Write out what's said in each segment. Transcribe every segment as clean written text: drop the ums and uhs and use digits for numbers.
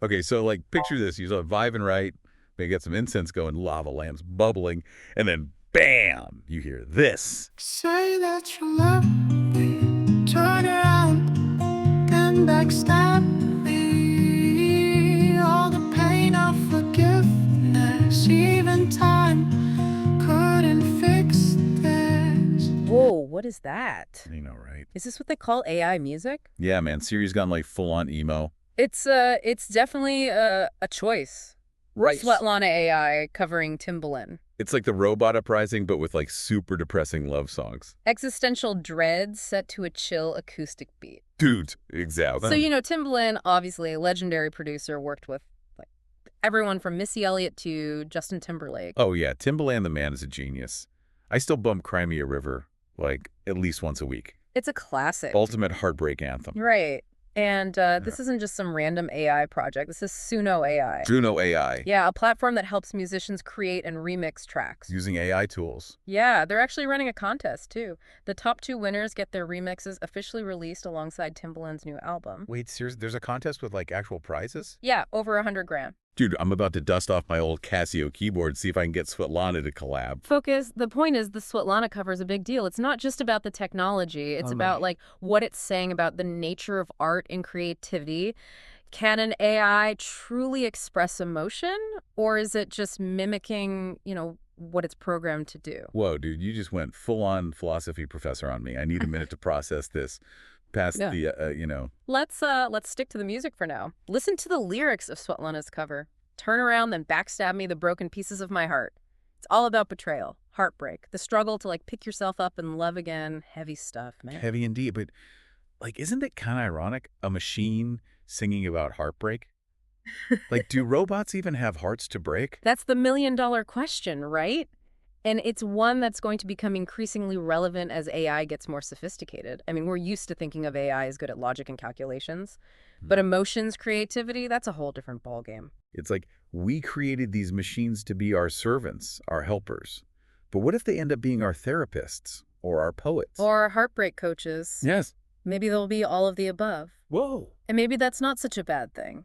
Okay, so like picture this. You vibe and right, maybe get some incense going, lava lamps bubbling, and then bam, you hear this. Say that you love me, turn around and backstab me. All the pain of forgiveness, even time couldn't fix this. Whoa, what is that? You know, right? Is this what they call AI music? Yeah, man, Siri's gone like full on emo. It's definitely a choice. Right. Swetlana AI covering Timbaland. It's like the robot uprising, but with like super depressing love songs. Existential dread set to a chill acoustic beat. Dude, exactly. So, you know, Timbaland, obviously a legendary producer, worked with like everyone from Missy Elliott to Justin Timberlake. Oh yeah, Timbaland the man is a genius. I still bump Cry Me a River like at least once a week. It's a classic. Ultimate heartbreak anthem. Right. And this isn't just some random AI project. This is Suno AI. Suno AI. Yeah, a platform that helps musicians create and remix tracks. Using AI tools. Yeah, they're actually running a contest, too. The top 2 winners get their remixes officially released alongside Timbaland's new album. Wait, seriously? There's a contest with like actual prizes? Yeah, over 100 grand. Dude, I'm about to dust off my old Casio keyboard, see if I can get Swetlana to collab. Focus. The point is the Swetlana cover is a big deal. It's not just about the technology. It's about like what it's saying about the nature of art and creativity. Can an AI truly express emotion, or is it just mimicking, what it's programmed to do? Whoa, dude, you just went full-on philosophy professor on me. I need a minute to process this past Yeah. the. Let's stick to the music for now. Listen to the lyrics of Svetlana's cover. Turn around, then backstab me, the broken pieces of my heart. It's all about betrayal, heartbreak, the struggle to like pick yourself up and love again. Heavy stuff, man. Heavy indeed, but like, isn't it kind of ironic? A machine singing about heartbreak? Like, do robots even have hearts to break? That's the million-dollar question, right? And it's one that's going to become increasingly relevant as AI gets more sophisticated. I mean, we're used to thinking of AI as good at logic and calculations, but emotions, creativity, that's a whole different ballgame. It's like we created these machines to be our servants, our helpers. But what if they end up being our therapists or our poets? Or heartbreak coaches. Yes. Maybe they'll be all of the above. Whoa. And maybe that's not such a bad thing.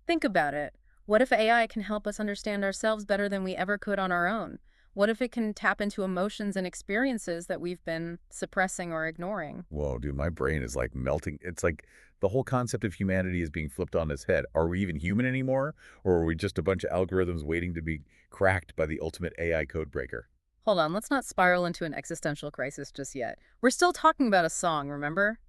Think about it. What if AI can help us understand ourselves better than we ever could on our own? What if it can tap into emotions and experiences that we've been suppressing or ignoring? Whoa, dude, my brain is like melting. It's like the whole concept of humanity is being flipped on its head. Are we even human anymore? Or are we just a bunch of algorithms waiting to be cracked by the ultimate AI code breaker? Hold on, let's not spiral into an existential crisis just yet. We're still talking about a song, remember?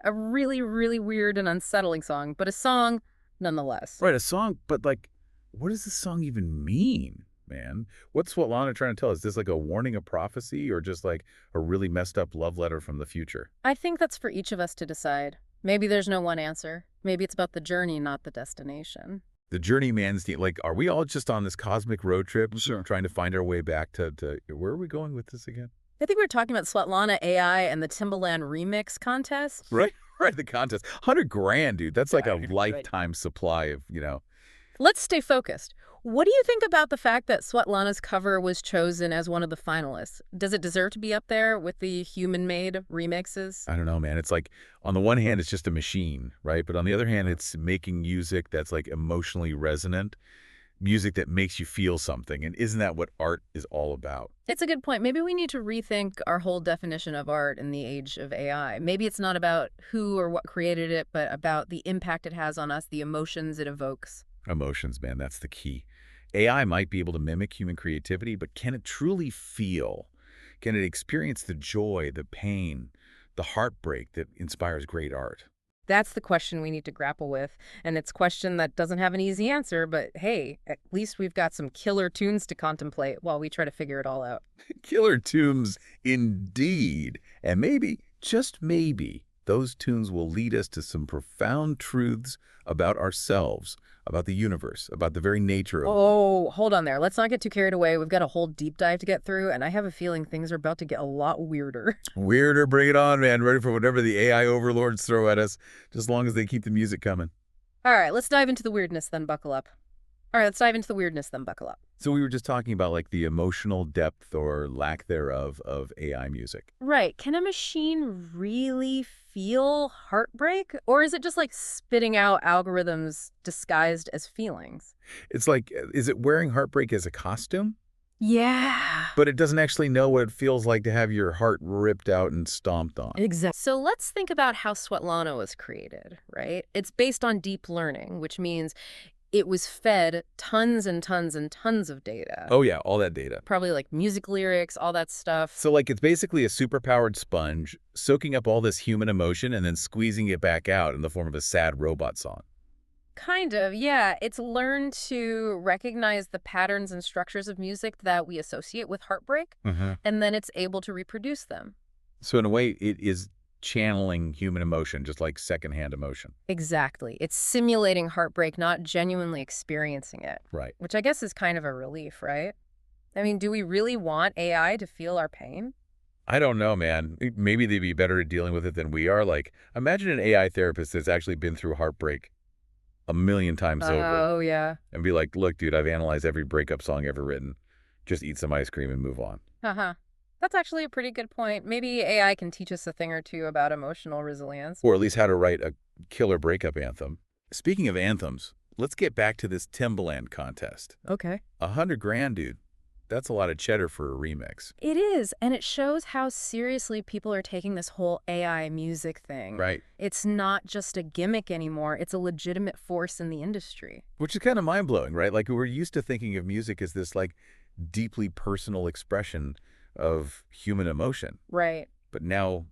A really, really weird and unsettling song, but a song nonetheless. Right, a song, but like, what does this song even mean, man? What's Swetlana trying to tell us? Is this like a warning, a prophecy, or just like a really messed up love letter from the future? I think that's for each of us to decide. Maybe there's no one answer. Maybe it's about the journey, not the destination. The journeyman's like, are we all just on this cosmic road trip, Sure. trying to find our way back to where are we going with this again? I think we're talking about Swetlana AI and the Timbaland remix contest. Right, right. The contest, 100 grand, dude. That's like a Right. lifetime supply of. Let's stay focused. What do you think about the fact that Swetlana's cover was chosen as one of the finalists? Does it deserve to be up there with the human-made remixes? I don't know, man. It's like on the one hand, it's just a machine, right? But on the other hand, it's making music that's like emotionally resonant, music that makes you feel something. And isn't that what art is all about? It's a good point. Maybe we need to rethink our whole definition of art in the age of AI. Maybe it's not about who or what created it, but about the impact it has on us, the emotions it evokes. Emotions, man, that's the key. AI might be able to mimic human creativity, but can it truly feel? Can it experience the joy, the pain, the heartbreak that inspires great art? That's the question we need to grapple with. And it's a question that doesn't have an easy answer, but hey, at least we've got some killer tunes to contemplate while we try to figure it all out. Killer tunes, indeed. And maybe, just maybe, those tunes will lead us to some profound truths about ourselves, about the universe, about the very nature of. Oh, hold on there. Let's not get too carried away. We've got a whole deep dive to get through, and I have a feeling things are about to get a lot weirder. Weirder, bring it on, man. Ready for whatever the AI overlords throw at us, just as long as they keep the music coming. All right, let's dive into the weirdness then. Buckle up. All right, let's dive into the weirdness then. Buckle up. So we were just talking about like the emotional depth or lack thereof of AI music. Right. Can a machine really feel heartbreak? Or is it just like spitting out algorithms disguised as feelings? It's like, is it wearing heartbreak as a costume? Yeah. But it doesn't actually know what it feels like to have your heart ripped out and stomped on. Exactly. So let's think about how Swetlana was created, right? It's based on deep learning, which means it was fed tons and tons and tons of data. Oh yeah, all that data. Probably like music lyrics, all that stuff. So like it's basically a superpowered sponge soaking up all this human emotion and then squeezing it back out in the form of a sad robot song. Kind of, yeah. It's learned to recognize the patterns and structures of music that we associate with heartbreak, and then it's able to reproduce them. So in a way, it is channeling human emotion, just like secondhand emotion. Exactly. It's simulating heartbreak, not genuinely experiencing it, Right. which I guess is kind of a relief, right? I mean, do we really want AI to feel our pain? I don't know, man. Maybe they'd be better at dealing with it than we are. Like, imagine an AI therapist that's actually been through heartbreak a million times over Oh, yeah. and be like, look, dude, I've analyzed every breakup song ever written. Just eat some ice cream and move on. Uh-huh. That's actually a pretty good point. Maybe AI can teach us a thing or two about emotional resilience. Or at least how to write a killer breakup anthem. Speaking of anthems, let's get back to this Timbaland contest. Okay. 100 grand, dude. That's a lot of cheddar for a remix. It is, and it shows how seriously people are taking this whole AI music thing. Right. It's not just a gimmick anymore. It's a legitimate force in the industry. Which is kind of mind-blowing, right? Like, we're used to thinking of music as this, like, deeply personal expression of human emotion. Right. But now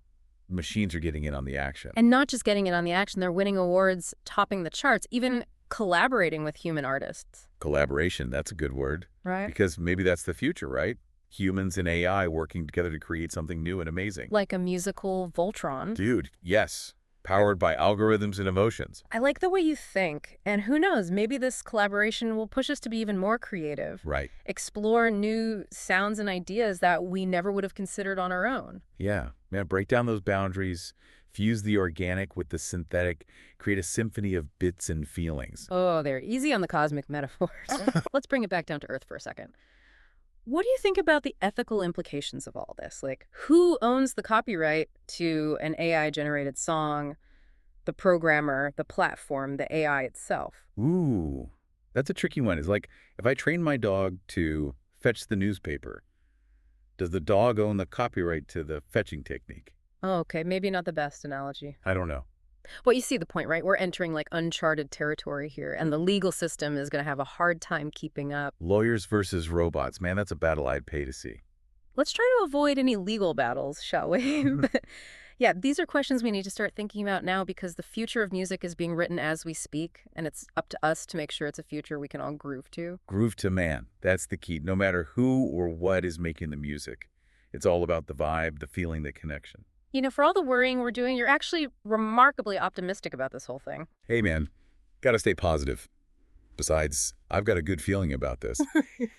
machines are getting in on the action. And not just getting it on the action, they're winning awards, topping the charts, even collaborating with human artists. Collaboration, that's a good word. Right. Because maybe that's the future, right? Humans and AI working together to create something new and amazing. Like a musical Voltron. Dude, yes. Powered by algorithms and emotions. I like the way you think, and who knows, maybe this collaboration will push us to be even more creative. Right. Explore new sounds and ideas that we never would have considered on our own. Yeah. Man, break down those boundaries, fuse the organic with the synthetic, create a symphony of bits and feelings. Oh, they're easy on the cosmic metaphors. Let's bring it back down to earth for a second. What do you think about the ethical implications of all this? Like, who owns the copyright to an AI-generated song, the programmer, the platform, the AI itself? Ooh, that's a tricky one. It's like, if I train my dog to fetch the newspaper, does the dog own the copyright to the fetching technique? Oh, okay, maybe not the best analogy. I don't know. Well, you see the point, right? We're entering like uncharted territory here, and the legal system is going to have a hard time keeping up. Lawyers versus robots. Man, that's a battle I'd pay to see. Let's try to avoid any legal battles, shall we? But yeah, these are questions we need to start thinking about now because the future of music is being written as we speak, and it's up to us to make sure it's a future we can all groove to. Groove to man. That's the key. No matter who or what is making the music. It's all about the vibe, the feeling, the connection. You know, for all the worrying we're doing, you're actually remarkably optimistic about this whole thing. Hey, man, gotta stay positive. Besides, I've got a good feeling about this.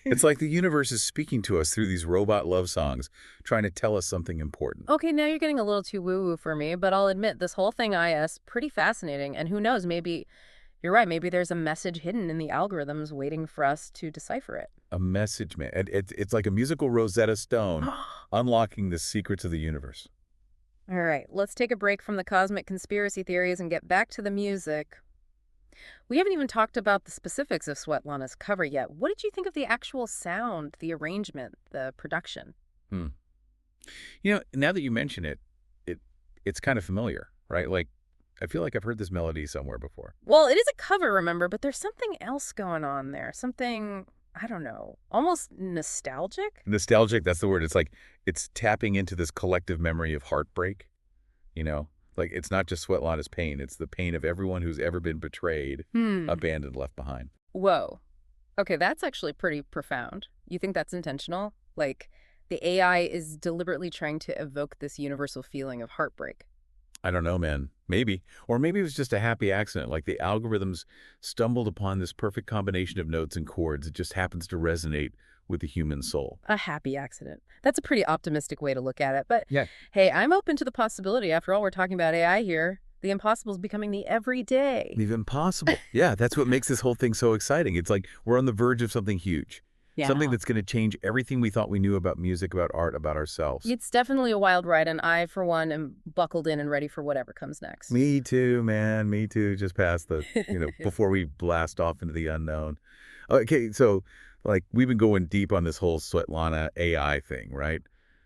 It's like the universe is speaking to us through these robot love songs, trying to tell us something important. Okay, now you're getting a little too woo-woo for me, but I'll admit this whole thing is pretty fascinating, and who knows, maybe you're right, maybe there's a message hidden in the algorithms waiting for us to decipher it. A message, man. It's like a musical Rosetta Stone, unlocking the secrets of the universe. All right, let's take a break from the cosmic conspiracy theories and get back to the music. We haven't even talked about the specifics of Swetlana's cover yet. What did you think of the actual sound, the arrangement, the production? You know, now that you mention it, it's kind of familiar, right? Like, I feel like I've heard this melody somewhere before. Well, it is a cover, remember, but there's something else going on there. Something, I don't know, almost nostalgic? Nostalgic, that's the word. It's like it's tapping into this collective memory of heartbreak, you know? Like, it's not just Svetlana's pain. It's the pain of everyone who's ever been betrayed, abandoned, left behind. Whoa. Okay, that's actually pretty profound. You think that's intentional? Like, the AI is deliberately trying to evoke this universal feeling of heartbreak. I don't know, man. Maybe. Or maybe it was just a happy accident. Like the algorithms stumbled upon this perfect combination of notes and chords. It just happens to resonate with the human soul. A happy accident. That's a pretty optimistic way to look at it. But Yeah. hey, I'm open to the possibility. After all, we're talking about AI here. The impossible is becoming the everyday. Even possible. Yeah, that's what makes this whole thing so exciting. It's like we're on the verge of something huge. Something Yeah. that's going to change everything we thought we knew about music, about art, about ourselves. It's definitely a wild ride, and I, for one, am buckled in and ready for whatever comes next. Me too, man. Me too. Just past before we blast off into the unknown. Okay, so like we've been going deep on this whole Swetlana AI thing, right?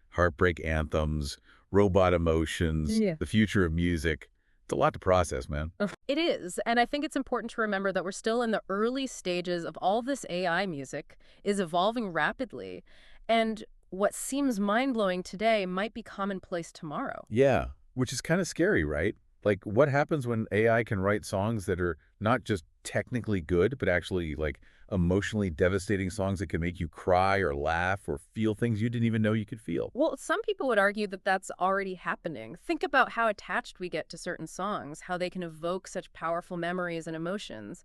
Heartbreak anthems, robot emotions, Yeah. the future of music. It's a lot to process, man. It is, and I think it's important to remember that we're still in the early stages of all this AI music is evolving rapidly, and what seems mind-blowing today might be commonplace tomorrow. Yeah, which is kind of scary, right? Like what happens when AI can write songs that are not just technically good, but actually like emotionally devastating songs that can make you cry or laugh or feel things you didn't even know you could feel. Well, some people would argue that that's already happening. Think about how attached we get to certain songs, how they can evoke such powerful memories and emotions.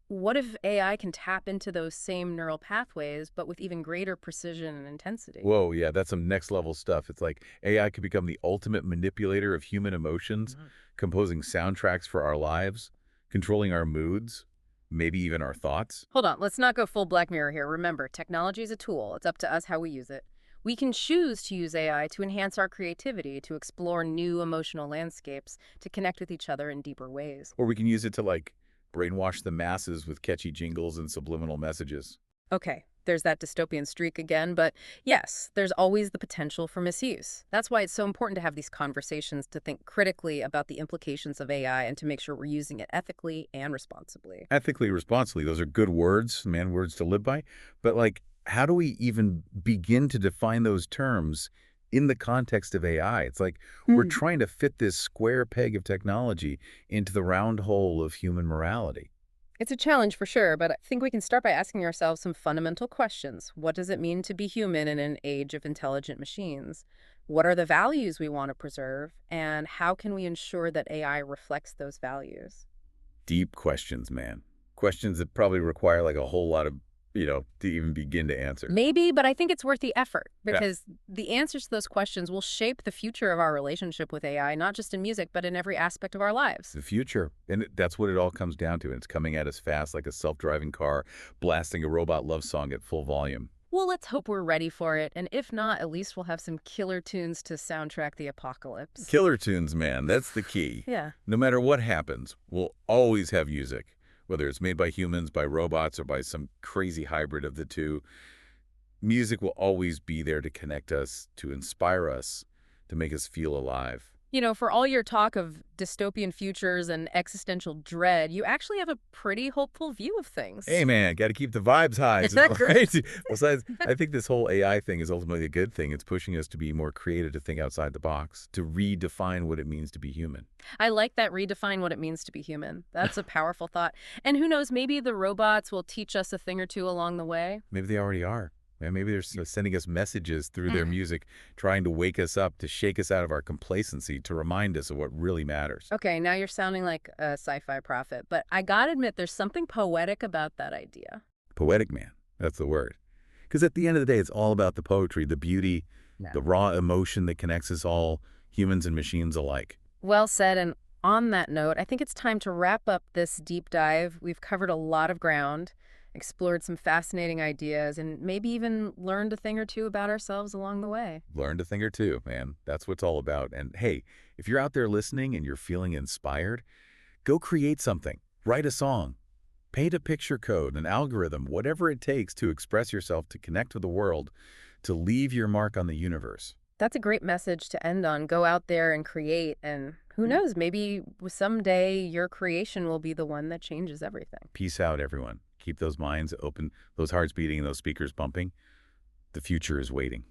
What if AI can tap into those same neural pathways, but with even greater precision and intensity? Whoa, yeah, that's some next level stuff. It's like AI could become the ultimate manipulator of human emotions, composing soundtracks for our lives, controlling our moods, maybe even our thoughts. Hold on, let's not go full Black Mirror here. Remember, technology is a tool. It's up to us how we use it. We can choose to use AI to enhance our creativity, to explore new emotional landscapes, to connect with each other in deeper ways. Or we can use it to like brainwash the masses with catchy jingles and subliminal messages. Okay, there's that dystopian streak again, but yes, there's always the potential for misuse. That's why it's so important to have these conversations, to think critically about the implications of AI and to make sure we're using it ethically and responsibly. Ethically, responsibly, those are good words, man, words to live by. But like, how do we even begin to define those terms in the context of AI? It's like we're trying to fit this square peg of technology into the round hole of human morality. It's a challenge for sure, but I think we can start by asking ourselves some fundamental questions. What does it mean to be human in an age of intelligent machines? What are the values we want to preserve? And how can we ensure that AI reflects those values? Deep questions, man. Questions that probably require like a whole lot of, to even begin to answer. Maybe, but I think it's worth the effort Yeah. because the answers to those questions will shape the future of our relationship with AI, not just in music, but in every aspect of our lives. The future. And that's what it all comes down to. And it's coming at us fast like a self-driving car blasting a robot love song at full volume. Well, let's hope we're ready for it. And if not, at least we'll have some killer tunes to soundtrack the apocalypse. Killer tunes, man. That's the key. Yeah. No matter what happens, we'll always have music, whether it's made by humans, by robots, or by some crazy hybrid of the two. Music will always be there to connect us, to inspire us, to make us feel alive. You know, for all your talk of dystopian futures and existential dread, you actually have a pretty hopeful view of things. Hey, man, got to keep the vibes high, Isn't that right? Besides, I think this whole AI thing is ultimately a good thing. It's pushing us to be more creative, to think outside the box, to redefine what it means to be human. I like that, redefine what it means to be human. That's a powerful thought. And who knows, maybe the robots will teach us a thing or two along the way. Maybe they already are. And maybe they're sending us messages through their music, trying to wake us up, to shake us out of our complacency, to remind us of what really matters. Okay, now you're sounding like a sci-fi prophet, but I gotta admit, there's something poetic about that idea. Poetic, man. That's the word. Because at the end of the day, it's all about the poetry, the beauty, the raw emotion that connects us all, humans and machines alike. Well said, and on that note, I think it's time to wrap up this deep dive. We've covered a lot of ground, explored some fascinating ideas, and maybe even learned a thing or two about ourselves along the way. Learned a thing or two, man. That's what it's all about. And hey, if you're out there listening and you're feeling inspired, go create something. Write a song. Paint a picture code, an algorithm, whatever it takes to express yourself, to connect with the world, to leave your mark on the universe. That's a great message to end on. Go out there and create, and who knows, maybe someday your creation will be the one that changes everything. Peace out, everyone. Keep those minds open, those hearts beating, and those speakers bumping. The future is waiting.